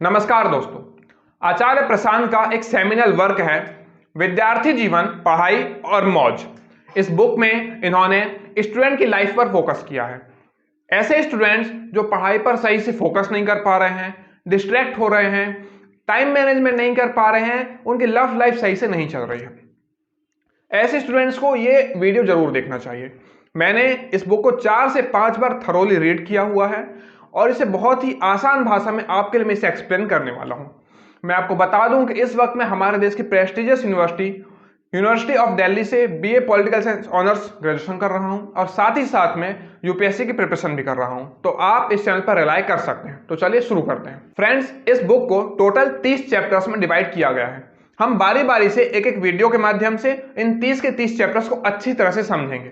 नमस्कार दोस्तों। आचार्य प्रशांत का एक सेमिनल वर्क है विद्यार्थी जीवन, पढ़ाई और मौज। इस बुक में इन्होंने स्टूडेंट की लाइफ पर फोकस किया है। ऐसे स्टूडेंट्स जो पढ़ाई पर सही से फोकस नहीं कर पा रहे हैं, डिस्ट्रैक्ट हो रहे हैं, टाइम मैनेजमेंट नहीं कर पा रहे हैं, उनकी लव लाइफ सही से नहीं चल रही है, ऐसे स्टूडेंट्स को ये वीडियो जरूर देखना चाहिए। मैंने इस बुक को 4 से 5 बार थरोली रीड किया हुआ है और इसे बहुत ही आसान भाषा में आपके लिए मैं इसे एक्सप्लेन करने वाला हूं। मैं आपको बता दूं कि इस वक्त मैं हमारे देश की प्रेस्टिजियस यूनिवर्सिटी ऑफ दिल्ली से BA political science honours graduation कर रहा हूं और साथ ही साथ में यूपीएससी की प्रिपरेशन भी कर रहा हूं। तो आप इस चैनल पर रिलाई कर सकते हैं। तो चलिए शुरू करते हैं। फ्रेंड्स, इस बुक को टोटल 30 चैप्टर्स में डिवाइड किया गया है। हम बारी बारी से एक एक वीडियो के माध्यम से इन 30 के 30 चैप्टर्स को अच्छी तरह से समझेंगे।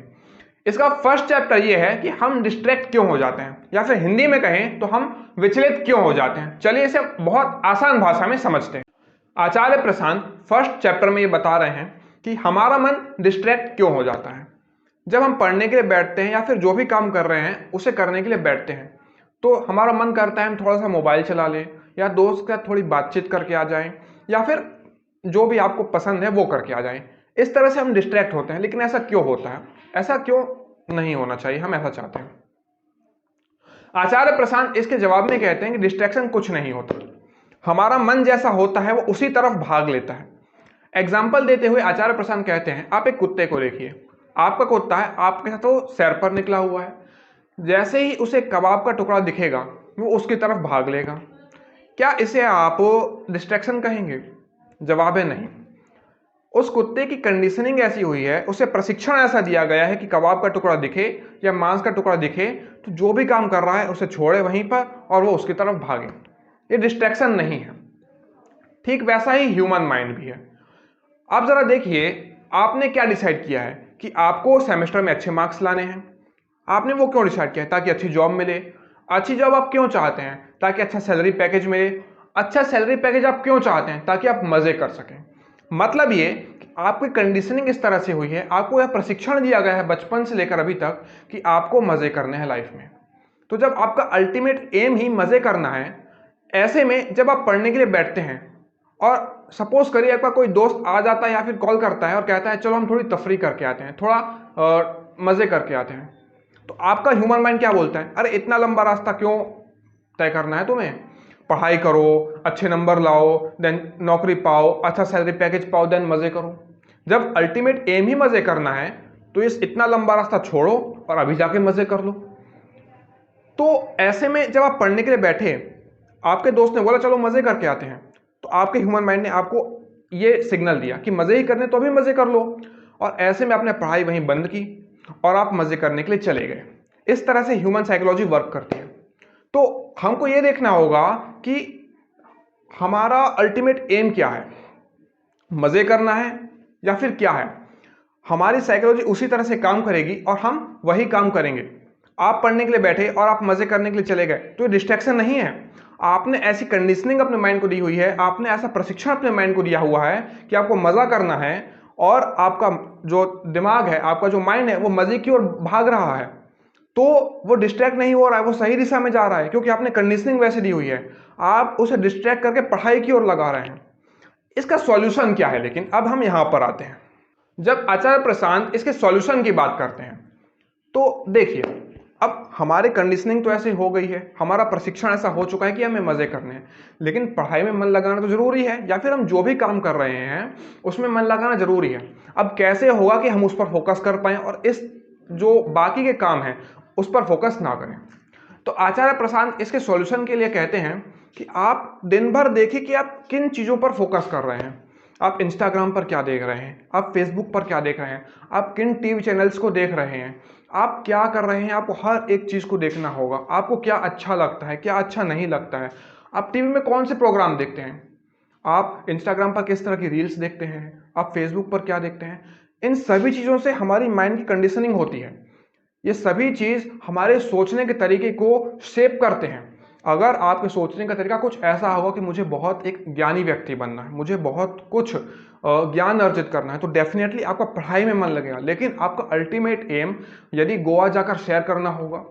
इसका फर्स्ट चैप्टर यह है कि हम डिस्ट्रैक्ट क्यों हो जाते हैं, या फिर हिंदी में कहें तो हम विचलित क्यों हो जाते हैं। चलिए इसे बहुत आसान भाषा में समझते हैं। आचार्य प्रशांत फर्स्ट चैप्टर में ये बता रहे हैं कि हमारा मन डिस्ट्रैक्ट क्यों हो जाता है। जब हम पढ़ने के लिए बैठते हैं या फिर जो भी काम कर रहे हैं उसे करने के लिए बैठते हैं तो हमारा मन करता है हम थोड़ा सा मोबाइल चला लें या दोस्त के साथ थोड़ी बातचीत करके आ जाएं या फिर जो भी आपको पसंद है वो करके आ जाएं। इस तरह से हम डिस्ट्रैक्ट होते हैं। लेकिन ऐसा क्यों होता है, ऐसा क्यों नहीं होना चाहिए, हम ऐसा चाहते हैं। आचार्य प्रशांत इसके जवाब में कहते हैं कि डिस्ट्रैक्शन कुछ नहीं होता, हमारा मन जैसा होता है वो उसी तरफ भाग लेता है। एग्जाम्पल देते हुए आचार्य प्रशांत कहते हैं, आप एक कुत्ते को देखिए, आपका कुत्ता है, आपके साथ वो सैर पर निकला हुआ है, जैसे ही उसे कबाब का टुकड़ा दिखेगा वो उसकी तरफ भाग लेगा। क्या इसे आप डिस्ट्रैक्शन कहेंगे? जवाब है नहीं। उस कुत्ते की कंडीशनिंग ऐसी हुई है, उसे प्रशिक्षण ऐसा दिया गया है कि कबाब का टुकड़ा दिखे या मांस का टुकड़ा दिखे तो जो भी काम कर रहा है उसे छोड़े वहीं पर और वो उसकी तरफ भागे। ये डिस्ट्रैक्शन नहीं है। ठीक वैसा ही ह्यूमन माइंड भी है। आप जरा देखिए, आपने क्या डिसाइड किया है कि आपको सेमेस्टर में अच्छे मार्क्स लाने हैं। आपने वो क्यों डिसाइड किया है? ताकि अच्छी जॉब मिले। अच्छी जॉब आप क्यों चाहते हैं? ताकि अच्छा सैलरी पैकेज मिले। अच्छा सैलरी पैकेज आप क्यों चाहते हैं? ताकि आप मजे कर सकें। मतलब ये कि आपकी कंडीशनिंग इस तरह से हुई है, आपको यह प्रशिक्षण दिया गया है बचपन से लेकर अभी तक कि आपको मजे करने हैं लाइफ में। तो जब आपका अल्टीमेट एम ही मजे करना है, ऐसे में जब आप पढ़ने के लिए बैठते हैं और सपोज करिए आपका कोई दोस्त आ जाता है या फिर कॉल करता है और कहता है चलो हम थोड़ी तफरी करके आते हैं, थोड़ा मजे करके आते हैं, तो आपका ह्यूमन माइंड क्या बोलता है? अरे इतना लंबा रास्ता क्यों तय करना है तुम्हें? पढ़ाई करो, अच्छे नंबर लाओ, देन नौकरी पाओ, अच्छा सैलरी पैकेज पाओ, देन मजे करो। जब अल्टीमेट एम ही मजे करना है तो इस इतना लंबा रास्ता छोड़ो और अभी जाके मजे कर लो। तो ऐसे में जब आप पढ़ने के लिए बैठे, आपके दोस्त ने बोला चलो मजे करके आते हैं, तो आपके ह्यूमन माइंड ने आपको ये सिग्नल दिया कि मजे ही करने तो अभी मजे कर लो, और ऐसे में आपने पढ़ाई वहीं बंद की और आप मजे करने के लिए चले गए। इस तरह से ह्यूमन साइकोलॉजी वर्क करती है। तो हमको ये देखना होगा कि हमारा अल्टीमेट एम क्या है, मजे करना है या फिर क्या है। हमारी साइकोलॉजी उसी तरह से काम करेगी और हम वही काम करेंगे। आप पढ़ने के लिए बैठे और आप मजे करने के लिए चले गए तो ये डिस्ट्रैक्शन नहीं है। आपने ऐसी कंडीशनिंग अपने माइंड को दी हुई है, आपने ऐसा प्रशिक्षण अपने माइंड को दिया हुआ है कि आपको मजा करना है और आपका जो दिमाग है, आपका जो माइंड है वो मजे की ओर भाग रहा है। तो वो डिस्ट्रैक्ट नहीं हो रहा है, वो सही दिशा में जा रहा है क्योंकि आपने कंडीशनिंग वैसे दी हुई है। आप उसे डिस्ट्रैक्ट करके पढ़ाई की ओर लगा रहे हैं। इसका सॉल्यूशन क्या है? लेकिन अब हम यहां पर आते हैं। जब आचार्य प्रशांत इसके सॉल्यूशन की बात करते हैं तो देखिए, अब हमारी कंडीशनिंग तो ऐसे हो गई है, हमारा प्रशिक्षण ऐसा हो चुका है कि हमें मजे करने हैं, लेकिन पढ़ाई में मन लगाना तो जरूरी है, या फिर हम जो भी काम कर रहे हैं उसमें मन लगाना जरूरी है। अब कैसे होगा कि हम उस पर फोकस कर पाए और इस जो बाकी के काम हैं उस पर फोकस ना करें? तो आचार्य प्रशांत इसके सॉल्यूशन के लिए कहते हैं कि आप दिन भर देखिए कि आप किन चीजों पर फोकस कर रहे हैं। आप इंस्टाग्राम पर क्या देख रहे हैं, आप फेसबुक पर क्या देख रहे हैं, आप किन टीवी चैनल्स को देख रहे हैं, आप क्या कर रहे हैं। आपको हर एक चीज को देखना होगा। आपको क्या अच्छा लगता है, क्या अच्छा नहीं लगता है, आप टीवी में कौन से प्रोग्राम देखते हैं, आप इंस्टाग्राम पर किस तरह की रील्स देखते हैं, आप फेसबुक पर क्या देखते हैं। इन सभी चीजों से हमारी माइंड की कंडीशनिंग होती है। ये सभी चीज हमारे सोचने के तरीके को शेप करते हैं। अगर आपके सोचने का तरीका कुछ ऐसा होगा कि मुझे बहुत एक ज्ञानी व्यक्ति बनना है, मुझे बहुत कुछ ज्ञान अर्जित करना है, तो डेफिनेटली आपका पढ़ाई में मन लगेगा। लेकिन आपका अल्टीमेट एम यदि गोवा जाकर शेयर करना होगा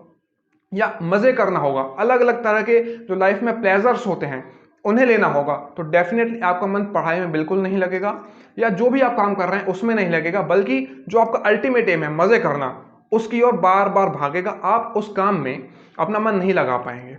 या मजे करना होगा, अलग अलग तरह के जो लाइफ में प्लेजर्स होते हैं उन्हें लेना होगा तो डेफिनेटली आपका मन पढ़ाई में बिल्कुल नहीं लगेगा, या जो भी आप काम कर रहे हैं उसमें नहीं लगेगा, बल्कि जो आपका अल्टीमेट एम है मजे करना, उसकी ओर बार बार भागेगा। आप उस काम में अपना मन नहीं लगा पाएंगे।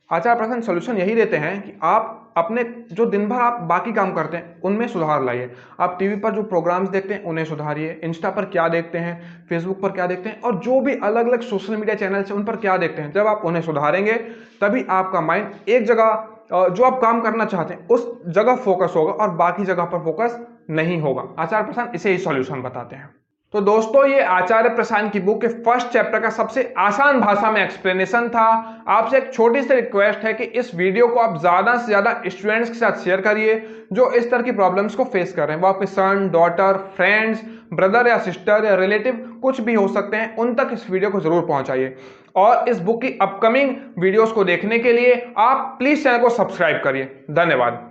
आचार्य प्रसन्न सोल्यूशन यही देते हैं कि आप अपने जो दिन भर आप बाकी काम करते हैं उनमें सुधार लाइए। आप टीवी पर जो प्रोग्राम्स देखते हैं उन्हें सुधारिए, इंस्टा पर क्या देखते हैं, फेसबुक पर क्या देखते हैं, और जो भी अलग अलग सोशल मीडिया चैनल्स हैं उन पर क्या देखते हैं। जब आप उन्हें सुधारेंगे तभी आपका माइंड एक जगह जो आप काम करना चाहते हैं उस जगह फोकस होगा और बाकी जगह पर फोकस नहीं होगा। आचार्य प्रसाद इसे ही सॉल्यूशन बताते हैं। तो दोस्तों, ये आचार्य प्रसाद की बुक के फर्स्ट चैप्टर का सबसे आसान भाषा में एक्सप्लेनेशन था। आपसे एक छोटी सी रिक्वेस्ट है कि इस वीडियो को आप ज्यादा से ज्यादा स्टूडेंट्स के साथ शेयर करिए जो इस तरह की प्रॉब्लम्स को फेस कर रहे हैं। वो आपके सन, डॉटर, फ्रेंड्स, ब्रदर या सिस्टर या रिलेटिव कुछ भी हो सकते हैं, उन तक इस वीडियो को जरूर पहुंचाइए। और इस बुक की अपकमिंग वीडियोस को देखने के लिए आप प्लीज चैनल को सब्सक्राइब करिए। धन्यवाद।